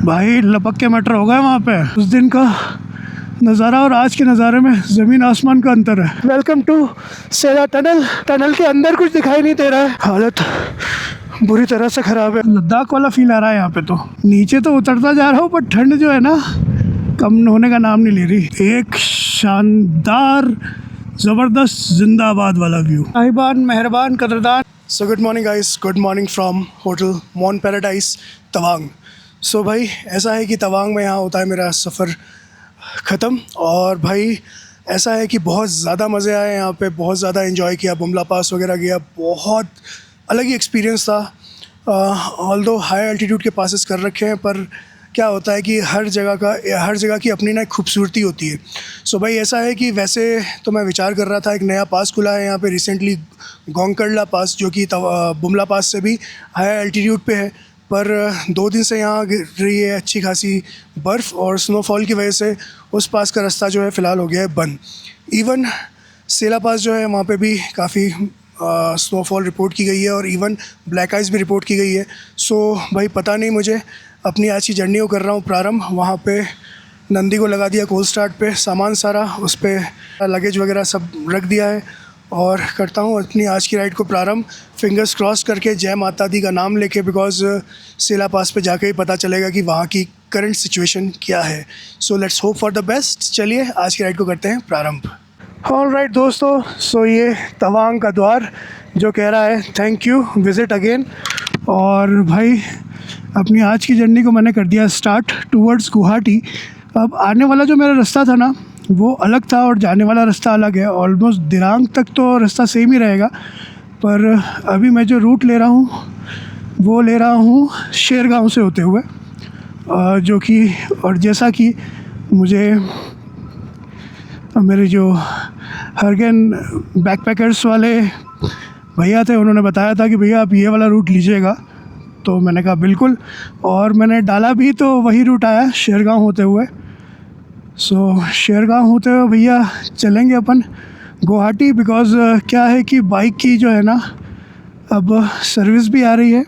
भाई लपक के मटर हो गए वहाँ पे। उस दिन का नज़ारा और आज के नज़ारे में ज़मीन आसमान का अंतर है। Welcome to Sela tunnel. Tunnel के अंदर कुछ दिखाई नहीं दे रहा है, हालत बुरी तरह से ख़राब है। लद्दाख वाला फील आ रहा है यहाँ पे। तो नीचे तो उतरता जा रहा हूँ पर ठंड जो है ना कम होने का नाम नहीं ले रही। एक शानदार ज़बरदस्त जिंदाबाद वाला व्यू। साहिबान, मेहरबान, कदरदान। So good morning guys, good morning from hotel Mon Paradise Tawang. So भाई ऐसा है कि तवांग में यहाँ होता है मेरा सफ़र ख़त्म। और भाई ऐसा है कि बहुत ज़्यादा मज़े आए यहाँ पे, बहुत ज़्यादा एंजॉय किया। बुमला पास वगैरह गया, बहुत अलग ही एक्सपीरियंस था। ऑल्दो हाई एल्टीट्यूड के पासेस कर रखे हैं पर क्या होता है कि हर जगह की अपनी ना एक खूबसूरती होती है। सो भाई ऐसा है कि वैसे तो मैं विचार कर रहा था, एक नया पास खुला है यहाँ पे रिसेंटली, गोंगकडला पास, जो कि बुमला पास से भी हाई एल्टीट्यूड पे है। पर 2 दिन से यहाँ गिर रही है अच्छी खासी बर्फ़ और स्नोफॉल की वजह से उस पास का रास्ता जो है फ़िलहाल हो गया है बंद। इवन सेला पास जो है वहाँ पे भी काफ़ी स्नोफॉल रिपोर्ट की गई है और इवन ब्लैक आइस भी रिपोर्ट की गई है। सो भाई पता नहीं, मुझे अपनी आज की जर्नी को कर रहा हूँ प्रारंभ। वहाँ पे नंदी को लगा दिया कोल्ड स्टार्ट पे, सामान सारा उस पर लगेज वगैरह सब रख दिया है और करता हूँ अपनी आज की राइड को प्रारंभ। फिंगर्स क्रॉस करके, जय माता दी का नाम लेके, बिकॉज़ सेला पास पे जाके ही पता चलेगा कि वहाँ की करंट सिचुएशन क्या है। So let's hope for the best. चलिए आज की राइड को करते हैं प्रारंभ। ऑल राइट दोस्तों, सो ये तवांग का द्वार जो कह रहा है थैंक यू, विज़िट अगेन। और भाई अपनी आज की जर्नी को मैंने कर दिया स्टार्ट टूवर्ड्स गुवाहाटी। अब आने वाला जो मेरा रास्ता था ना वो अलग था और जाने वाला रास्ता अलग है। ऑलमोस्ट दिरांग तक तो रास्ता सेम ही रहेगा, पर अभी मैं जो रूट ले रहा हूँ वो ले रहा हूँ शेरगांव से होते हुए, जो कि और जैसा कि मुझे मेरे जो हरगन बैकपैकर्स वाले भैया थे उन्होंने बताया था कि भैया आप ये वाला रूट लीजिएगा। तो मैंने कहा बिल्कुल, और मैंने डाला भी तो वही रूट आया शेरगांव होते हुए। सो शेरगांव होते हुए भैया चलेंगे अपन गुवाहाटी, बिकॉज़ क्या है कि बाइक की जो है ना अब सर्विस भी आ रही है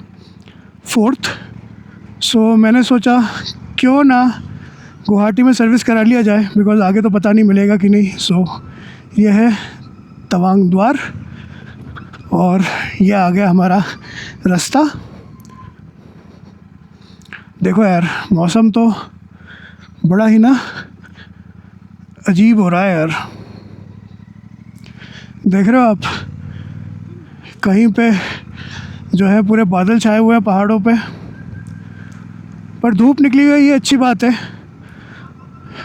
4th। सो मैंने सोचा क्यों ना गुवाहाटी में सर्विस करा लिया जाए, बिकॉज़ आगे तो पता नहीं मिलेगा कि नहीं। सो ये है तवांग द्वार और ये आ गया हमारा रास्ता। देखो यार मौसम तो बड़ा ही ना अजीब हो रहा है यार। देख रहे हो आप, कहीं पे जो है पूरे बादल छाए हुए हैं पहाड़ों पे, पर धूप निकली हुई है, ये अच्छी बात है।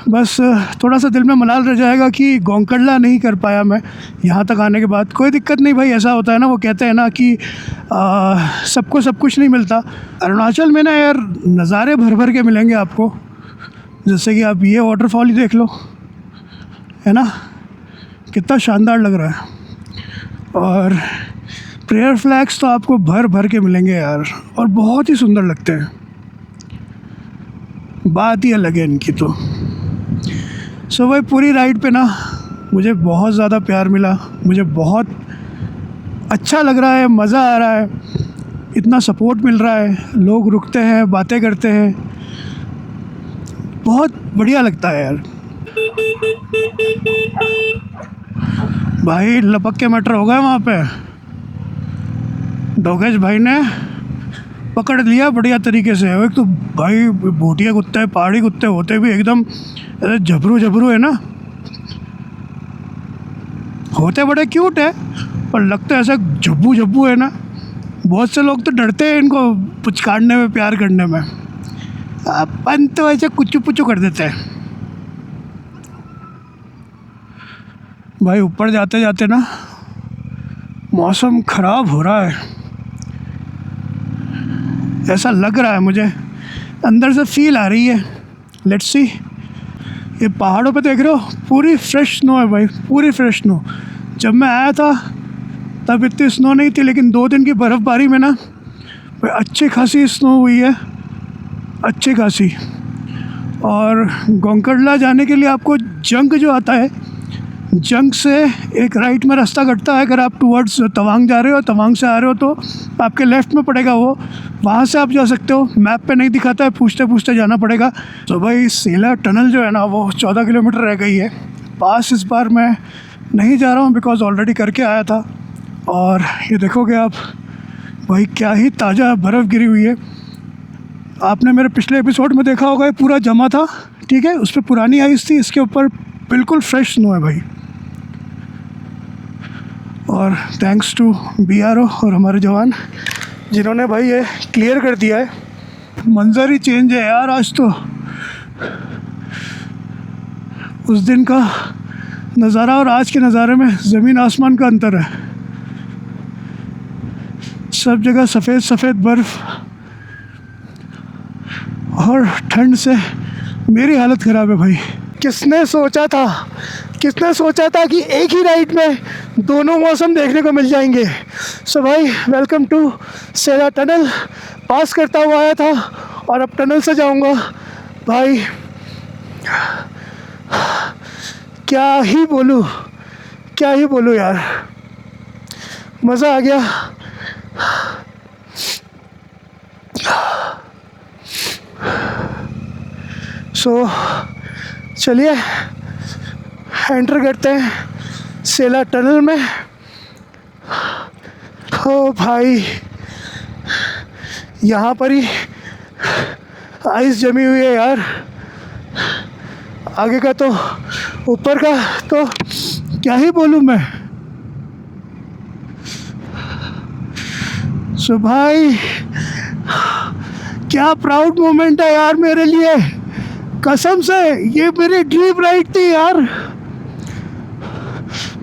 बस थोड़ा सा दिल में मलाल रह जाएगा कि गोंगकडला नहीं कर पाया मैं यहाँ तक आने के बाद। कोई दिक्कत नहीं भाई, ऐसा होता है ना, वो कहते हैं ना कि सबको सब कुछ नहीं मिलता। अरुणाचल में ना यार नज़ारे भर भर के मिलेंगे आपको, जैसे कि आप ये वाटरफॉल ही देख लो, है ना, कितना शानदार लग रहा है। और प्रेयर फ्लैग्स तो आपको भर भर के मिलेंगे यार, और बहुत ही सुंदर लगते हैं, बात ही अलग है इनकी तो। सो भाई पूरी राइड पे ना मुझे बहुत ज़्यादा प्यार मिला, मुझे बहुत अच्छा लग रहा है, मज़ा आ रहा है, इतना सपोर्ट मिल रहा है, लोग रुकते हैं, बातें करते हैं, बहुत बढ़िया लगता है यार। भाई लपक के मटर हो गए वहाँ पे। डोगेश भाई ने पकड़ लिया बढ़िया तरीके से। एक तो भाई भूटिया कुत्ते, पहाड़ी कुत्ते होते भी एकदम झबरू है ना, होते बड़े क्यूट है पर लगते ऐसा झब्बू है ना। बहुत से लोग तो डरते हैं इनको पुचकारने में, प्यार करने में। अपन तो ऐसे कुचू पुचू कर देते हैं। भाई ऊपर जाते जाते ना मौसम ख़राब हो रहा है, ऐसा लग रहा है मुझे, अंदर से फील आ रही है। Let's see. ये पहाड़ों पे देख रहे हो पूरी फ्रेश स्नो है भाई, पूरी फ्रेश स्नो। जब मैं आया था तब इतनी स्नो नहीं थी, लेकिन 2 दिन की बर्फ़बारी में ना अच्छी खासी स्नो हुई है, अच्छी खासी। और गोंगकडला जाने के लिए आपको जंग जो आता है, जंग से एक राइट में रास्ता कटता है, अगर आप टूवर्ड्स तवांग जा रहे हो, तवांग से आ रहे हो तो आपके लेफ़्ट में पड़ेगा वो, वहाँ से आप जा सकते हो। मैप पे नहीं दिखाता है, पूछते पूछते जाना पड़ेगा। तो भाई सेला टनल जो है ना वो 14 किलोमीटर रह गई है। पास इस बार मैं नहीं जा रहा हूँ बिकॉज़ ऑलरेडी करके आया था। और ये देखोगे आप भाई क्या ही ताज़ा बर्फ़ गिरी हुई है। आपने मेरे पिछले एपिसोड में देखा होगा, ये पूरा जमा था, ठीक है, उस पर पुरानी आइस थी, इसके ऊपर बिल्कुल फ्रेश स्नो है भाई। और थैंक्स टू BRO और हमारे जवान जिन्होंने भाई ये क्लियर कर दिया है। मंज़र ही चेंज है यार आज तो। उस दिन का नज़ारा और आज के नज़ारे में ज़मीन आसमान का अंतर है। सब जगह सफ़ेद सफ़ेद बर्फ़ और ठंड से मेरी हालत ख़राब है भाई। किसने सोचा था कि एक ही राइड में दोनों मौसम देखने को मिल जाएंगे। सो भाई वेलकम टू सेला टनल। पास करता हुआ आया था और अब टनल से जाऊंगा भाई। क्या ही बोलूँ यार, मज़ा आ गया। सो चलिए एंटर करते हैं सेला टनल में। ओ भाई यहाँ पर ही आइस जमी हुई है यार। आगे का तो, ऊपर का तो क्या ही बोलूँ मैं। सो भाई क्या प्राउड मोमेंट है यार मेरे लिए, कसम से ये मेरी ड्रीम राइड थी यार।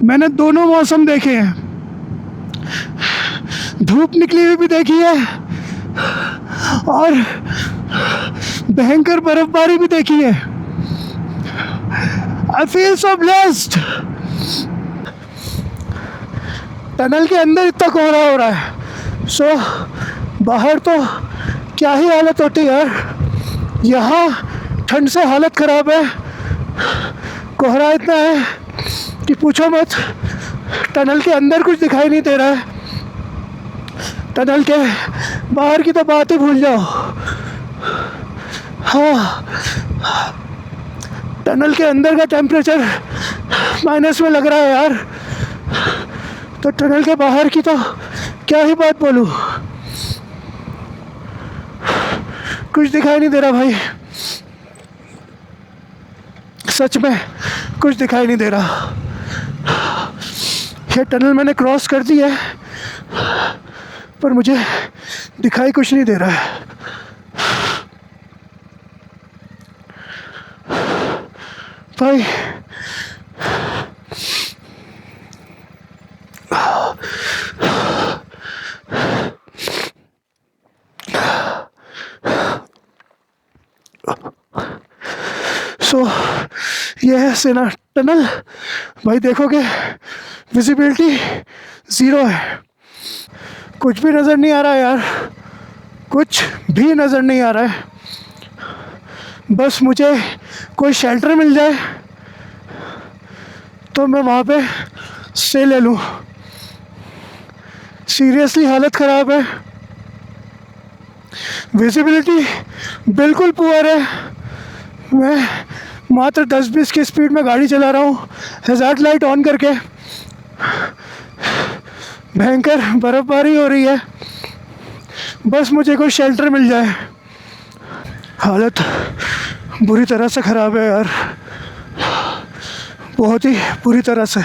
मैंने दोनों मौसम देखे हैं, धूप निकली हुई भी देखी है और भयंकर बर्फबारी भी देखी है। I feel so blessed. Tunnel के अंदर इतना कोहरा हो रहा है, सो बाहर तो क्या ही हालत होती है यार। यहाँ ठंड से हालत ख़राब है, कोहरा इतना है कि पूछो मत। टनल के अंदर कुछ दिखाई नहीं दे रहा है, टनल के बाहर की तो बात ही भूल जाओ। हाँ, टनल के अंदर का टेम्परेचर माइनस में लग रहा है यार, तो टनल के बाहर की तो क्या ही बात बोलूँ। कुछ दिखाई नहीं दे रहा भाई, सच में कुछ दिखाई नहीं दे रहा। ये टनल मैंने क्रॉस कर दी है पर मुझे दिखाई कुछ नहीं दे रहा है। भाई ये है सेला टनल। भाई देखोगे विजिबिलिटी ज़ीरो है, कुछ भी नज़र नहीं आ रहा है यार, कुछ भी नज़र नहीं आ रहा है। बस मुझे कोई शेल्टर मिल जाए तो मैं वहाँ पे स्टे ले लूँ। सीरियसली हालत ख़राब है, विजिबिलिटी बिल्कुल पुअर है। मैं मात्र 10-20 की स्पीड में गाड़ी चला रहा हूँ, हैज़ार्ड लाइट ऑन करके। भयंकर बर्फ़बारी हो रही है, बस मुझे कोई शेल्टर मिल जाए। हालत बुरी तरह से ख़राब है यार, बहुत ही बुरी तरह से।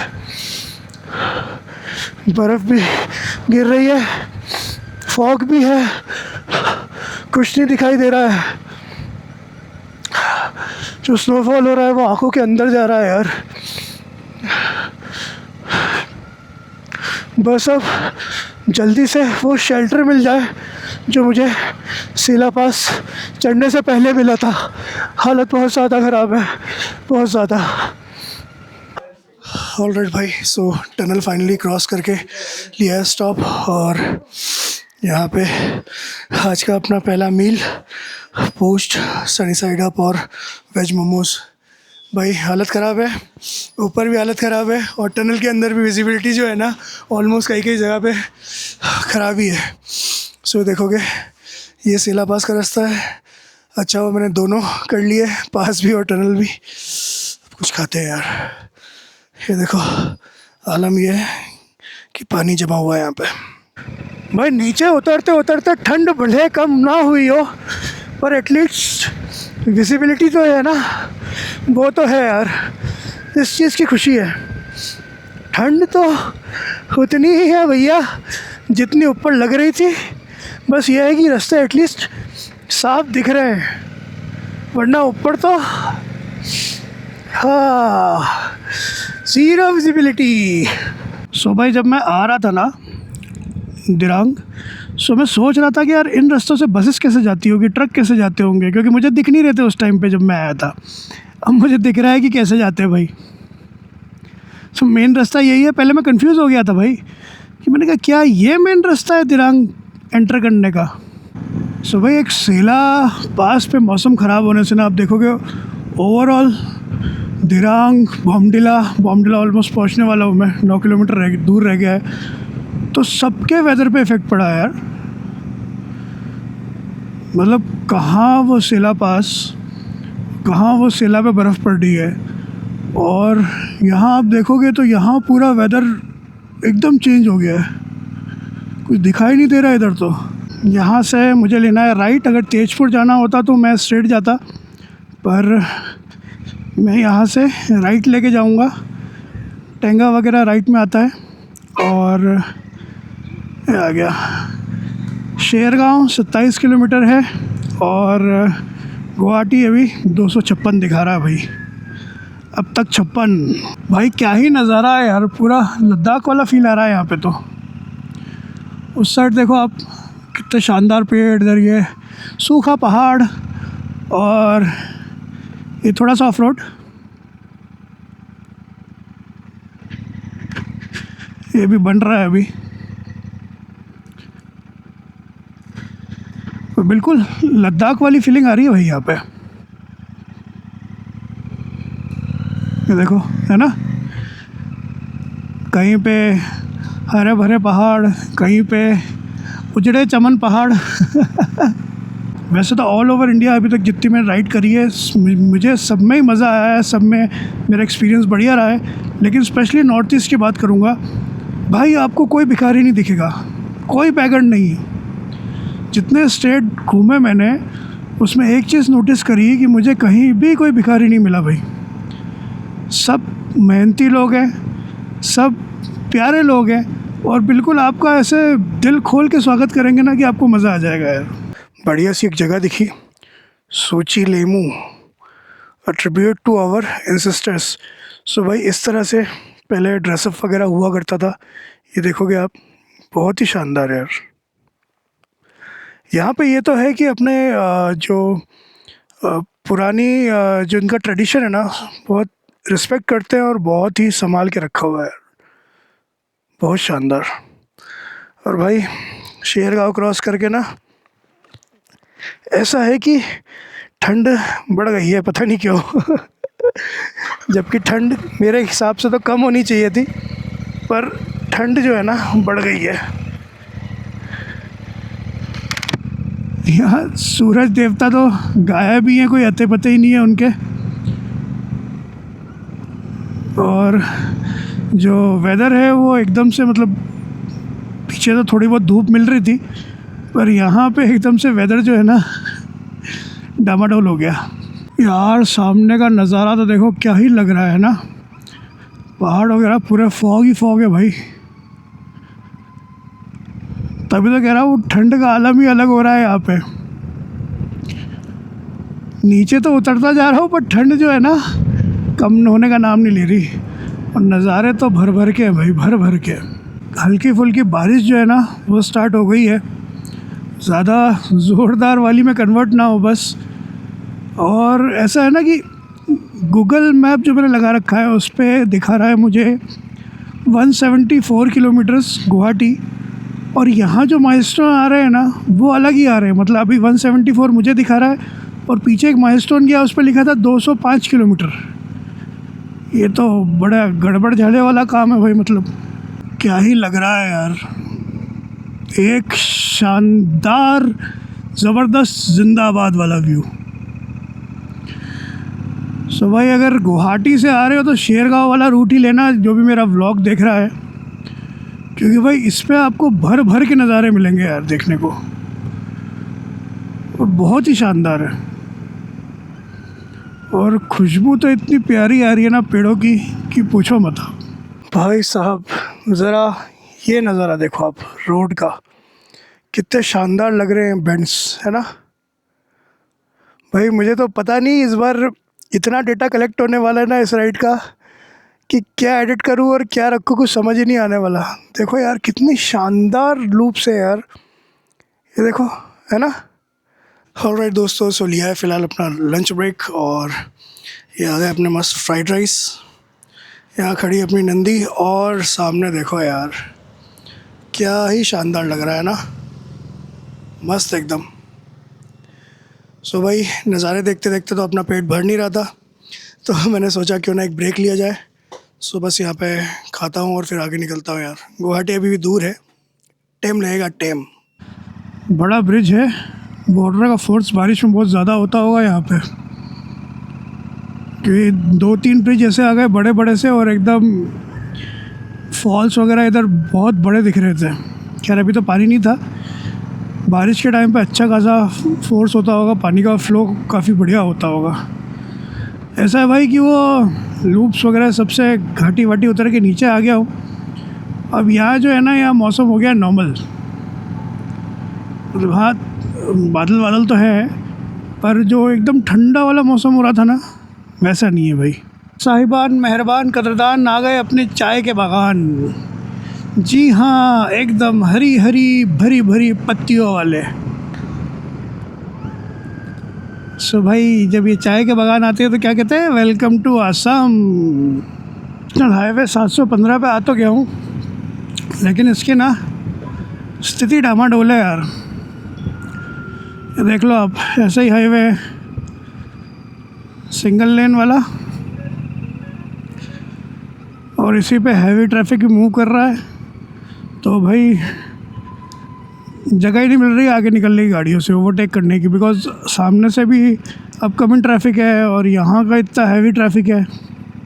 बर्फ़ भी गिर रही है, फॉग भी है, कुछ नहीं दिखाई दे रहा है। जो स्नोफॉल हो रहा है वो आंखों के अंदर जा रहा है यार। बस अब जल्दी से वो शेल्टर मिल जाए जो मुझे सेला पास चढ़ने से पहले मिला था। हालत बहुत ज़्यादा ख़राब है, बहुत ज़्यादा। ऑलराइट भाई, सो टनल फाइनली क्रॉस करके लिया है स्टॉप, और यहाँ पे आज का अपना पहला मील पोस्ट सनी साइड अप और वेज मोमोज भाई हालत ख़राब है, ऊपर भी हालत ख़राब है और टनल के अंदर भी विजिबिलिटी जो है ना ऑलमोस्ट कई कई जगह पे ख़राब ही है। सो देखोगे ये सेला पास का रास्ता है। अच्छा वो मैंने दोनों कर लिए, पास भी और टनल भी। अब कुछ खाते हैं यार। ये देखो आलम ये है कि पानी जमा हुआ है यहाँ पे। भाई नीचे उतरते उतरते ठंड भले कम ना हुई हो पर एटलीस्ट विजिबिलिटी तो है ना, वो तो है यार, इस चीज़ की खुशी है। ठंड तो उतनी ही है भैया जितनी ऊपर लग रही थी, बस ये है कि रास्ते एटलीस्ट साफ दिख रहे हैं, वरना ऊपर तो हाँ ज़ीरो विजिबिलिटी। सो भाई जब मैं आ रहा था ना दिरांग, सो मैं सोच रहा था कि यार इन रास्तों से बसेस कैसे जाती होगी, ट्रक कैसे जाते होंगे, क्योंकि मुझे दिख नहीं रहे थे उस टाइम पे जब मैं आया था। अब मुझे दिख रहा है कि कैसे जाते हैं भाई। सो मेन रास्ता यही है। पहले मैं कंफ्यूज हो गया था भाई कि मैंने कहा क्या ये मेन रास्ता है दिरांग एंटर करने का। सो भाई एक सेला पास पे मौसम ख़राब होने से ना आप देखोगे ओवरऑल दिरांग बॉमडिला ऑलमोस्ट पहुंचने वाला हूँ मैं, 9 किलोमीटर दूर रह गया है। तो सबके वेदर पे इफ़ेक्ट पड़ा है यार। मतलब कहाँ वो सेला पास, कहाँ वो सेला पे बर्फ़ पड़ रही है, और यहाँ आप देखोगे तो यहाँ पूरा वेदर एकदम चेंज हो गया है, कुछ दिखाई नहीं दे रहा इधर। तो यहाँ से मुझे लेना है राइट। अगर तेजपुर जाना होता तो मैं स्ट्रेट जाता, पर मैं यहाँ से राइट लेके जाऊँगा। टेंगा वगैरह राइट में आता है। और ये आ गया शेरगांव 27 किलोमीटर है, और गुवाहाटी अभी 256 दिखा रहा है भाई, अब तक 56। भाई क्या ही नज़ारा है यार, पूरा लद्दाख वाला फील आ रहा है यहाँ पे। तो उस साइड देखो आप कितने शानदार पेड़, इधर ये सूखा पहाड़, और ये थोड़ा सा ऑफ रोड, ये भी बन रहा है अभी। तो बिल्कुल लद्दाख वाली फीलिंग आ रही है भाई यहाँ पे। ये देखो है ना, कहीं पे हरे भरे पहाड़, कहीं पे उजड़े चमन पहाड़। वैसे तो ऑल ओवर इंडिया अभी तक जितनी मैंने राइड करी है मुझे सब में ही मज़ा आया है, सब में मेरा एक्सपीरियंस बढ़िया रहा है। लेकिन स्पेशली नॉर्थ ईस्ट की बात करूँगा भाई, आपको कोई भिखारी नहीं दिखेगा, कोई बैगन नहीं। जितने स्टेट घूमे मैंने उसमें एक चीज़ नोटिस करी कि मुझे कहीं भी कोई भिखारी नहीं मिला भाई। सब मेहनती लोग हैं, सब प्यारे लोग हैं, और बिल्कुल आपका ऐसे दिल खोल के स्वागत करेंगे ना कि आपको मज़ा आ जाएगा यार। बढ़िया सी एक जगह दिखी, सोची लेमू, a tribute to our ancestors. So भाई इस तरह से पहले ड्रेसअप वगैरह हुआ करता था। ये देखोगे आप, बहुत ही शानदार यार। यहाँ पे ये तो है कि अपने जो पुरानी जो इनका ट्रेडिशन है ना, बहुत रिस्पेक्ट करते हैं और बहुत ही संभाल के रखा हुआ है, बहुत शानदार। और भाई शेरगांव क्रॉस करके ना ऐसा है कि ठंड बढ़ गई है, पता नहीं क्यों। जबकि ठंड मेरे हिसाब से तो कम होनी चाहिए थी, पर ठंड जो है ना बढ़ गई है। यहाँ सूरज देवता तो गायब ही हैं, कोई अते पते ही नहीं है उनके। और जो वेदर है वो एकदम से, मतलब पीछे तो थोड़ी बहुत धूप मिल रही थी, पर यहाँ पे एकदम से वेदर जो है ना डामाडोल हो गया यार। सामने का नज़ारा तो देखो क्या ही लग रहा है ना, पहाड़ वगैरह पूरे फॉग ही फॉग है भाई। तभी तो कह रहा हूँ ठंड का आलम ही अलग हो रहा है यहाँ पे। नीचे तो उतरता जा रहा हूँ पर ठंड जो है ना कम होने का नाम नहीं ले रही, और नज़ारे तो भर भर के भाई, भर भर के। हल्की फुल्की बारिश जो है ना वो स्टार्ट हो गई है, ज़्यादा ज़ोरदार वाली में कन्वर्ट ना हो बस। और ऐसा है ना कि गूगल मैप जो मैंने लगा रखा है उस पर दिखा रहा है मुझे 174 किलोमीटर्स गुवाहाटी, और यहाँ जो माइलस्टोन आ रहे हैं ना वो अलग ही आ रहे हैं। मतलब अभी 174 मुझे दिखा रहा है, और पीछे एक माइलस्टोन गया उस पर लिखा था 205 किलोमीटर। ये तो बड़ा गड़बड़ झाले वाला काम है भाई, मतलब क्या ही लग रहा है यार। एक शानदार ज़बरदस्त जिंदाबाद वाला व्यू। सो भाई अगर गुवाहाटी से आ रहे हो तो शेरगांव वाला रूट ही लेना, जो भी मेरा व्लॉग देख रहा है, क्योंकि भाई इस पे आपको भर भर के नज़ारे मिलेंगे यार देखने को, और बहुत ही शानदार है। और खुशबू तो इतनी प्यारी आ रही है ना पेड़ों की कि पूछो मत। भाई साहब ज़रा ये नज़ारा देखो आप रोड का, कितने शानदार लग रहे हैं बेंड्स, है ना भाई। मुझे तो पता नहीं इस बार इतना डेटा कलेक्ट होने वाला है ना इस राइड का कि क्या एडिट करूं और क्या रखूं, कुछ समझ ही नहीं आने वाला। देखो यार कितनी शानदार लूप्स है यार, ये देखो, है ना। ऑलराइट दोस्तों, सो लिया है फ़िलहाल अपना लंच ब्रेक और ये आ गए अपने मस्त फ्राइड राइस। यहाँ खड़ी अपनी नंदी और सामने देखो यार क्या ही शानदार लग रहा है ना, मस्त एकदम। सो भाई नज़ारे देखते देखते तो अपना पेट भर नहीं रहा था, तो मैंने सोचा क्यों ना एक ब्रेक लिया जाए। सो बस यहाँ पे खाता हूँ और फिर आगे निकलता हूँ यार। गुवाहाटी अभी भी दूर है, टाइम लगेगा टाइम। बड़ा ब्रिज है, बॉर्डर का फोर्स बारिश में बहुत ज़्यादा होता होगा यहाँ पे, क्योंकि 2-3 ब्रिज ऐसे आ गए बड़े बड़े से और एकदम फॉल्स वगैरह इधर बहुत बड़े दिख रहे थे। खैर अभी तो पानी नहीं था, बारिश के टाइम पे अच्छा खासा फोर्स होता होगा, पानी का फ्लो काफ़ी बढ़िया होता होगा। ऐसा है भाई कि वो लूप्स वगैरह सबसे घाटी वाटी उतर के नीचे आ गया हूँ। अब यहाँ जो है ना, यहाँ मौसम हो गया नॉर्मल, मतलब हाँ बादल बादल तो है, पर जो एकदम ठंडा वाला मौसम हो रहा था ना वैसा नहीं है भाई। साहिबान मेहरबान कदरदान आ गए अपने चाय के बागान। जी हाँ, एकदम हरी हरी भरी भरी पत्तियों वाले। सो भाई जब ये चाय के बागान आते हैं तो क्या कहते हैं, वेलकम टू आसाम। चल हाईवे 715 पे आ तो गया हूँ, लेकिन इसकी ना स्थिति डामाडोल है यार। ये देख लो आप, ऐसा ही हाईवे है, सिंगल लेन वाला, और इसी पे हैवी ट्रैफिक भी मूव कर रहा है, तो भाई जगह ही नहीं मिल रही आगे निकलने की गाड़ियों से ओवरटेक करने की, बिकॉज सामने से भी अपकमिंग ट्रैफिक है और यहाँ का इतना हैवी ट्रैफिक है।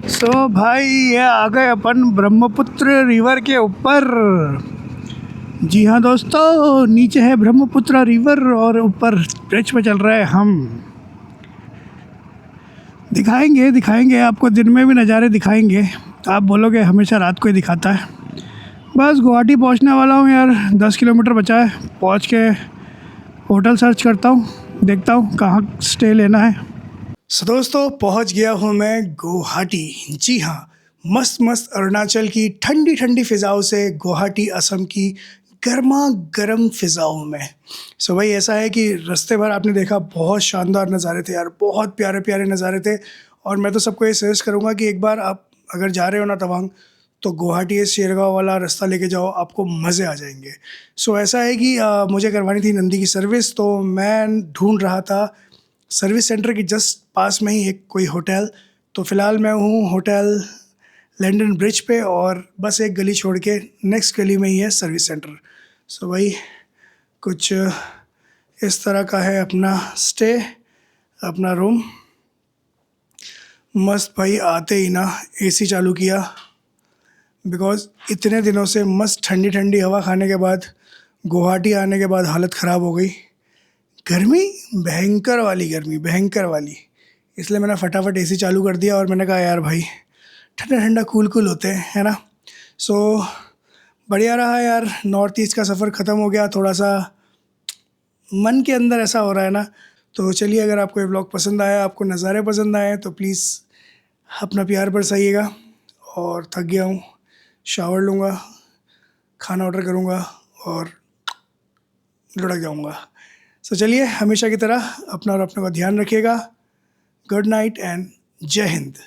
सो भाई ये आ गए अपन ब्रह्मपुत्र रिवर के ऊपर। जी हाँ दोस्तों, नीचे है ब्रह्मपुत्र रिवर और ऊपर ब्रिज पे चल रहे हैं हम। दिखाएंगे आपको, दिन में भी नज़ारे दिखाएंगे। आप बोलोगे हमेशा रात को ही दिखाता है। बस गुवाहाटी पहुंचने वाला हूं यार, 10 किलोमीटर बचा है। पहुंच के होटल सर्च करता हूं, देखता हूं कहाँ स्टे लेना है। सो दोस्तों पहुंच गया हूं मैं गुवाहाटी। जी हाँ, मस्त मस्त अरुणाचल की ठंडी ठंडी फ़िज़ाओं से गुवाहाटी असम की गर्मा गर्म फ़िज़ाओं में। सो भाई ऐसा है कि रास्ते भर आपने देखा बहुत शानदार नज़ारे थे यार, बहुत प्यारे प्यारे नज़ारे थे। और मैं तो सबको ये सजेस्ट करूँगा कि एक बार आप अगर जा रहे हो ना तवांग, तो गुवाहाटी शेरगांव वाला रास्ता लेके जाओ, आपको मज़े आ जाएंगे। सो ऐसा है कि मुझे करवानी थी नंदी की सर्विस, तो मैं ढूंढ रहा था सर्विस सेंटर के जस्ट पास में ही एक कोई होटल। तो फ़िलहाल मैं हूँ होटल लंदन ब्रिज पे, और बस एक गली छोड़ के नेक्स्ट गली में ही है सर्विस सेंटर। सो भाई कुछ इस तरह का है अपना स्टे, अपना रूम। मस्त भाई, आते ही ना एसी चालू किया, बिकॉज़ इतने दिनों से मस्त ठंडी ठंडी हवा खाने के बाद गुवाहाटी आने के बाद हालत ख़राब हो गई। गर्मी भयंकर वाली, गर्मी भयंकर वाली, इसलिए मैंने फटाफट एसी चालू कर दिया और मैंने कहा यार भाई ठंडा ठंडा कूल कूल होते हैं, है ना। सो बढ़िया रहा यार, नॉर्थ ईस्ट का सफ़र ख़त्म हो गया। थोड़ा सा मन के अंदर ऐसा हो रहा है ना। तो चलिए, अगर आपको ये व्लॉग पसंद आया, आपको नज़ारे पसंद आए, तो प्लीज़ अपना प्यार बरसाइएगा। और थक गया हूँ, शावर लूँगा, खाना ऑर्डर करूँगा और लुढ़क जाऊँगा। सो चलिए, हमेशा की तरह अपना और अपने का ध्यान रखिएगा। गुड नाइट एंड जय हिंद।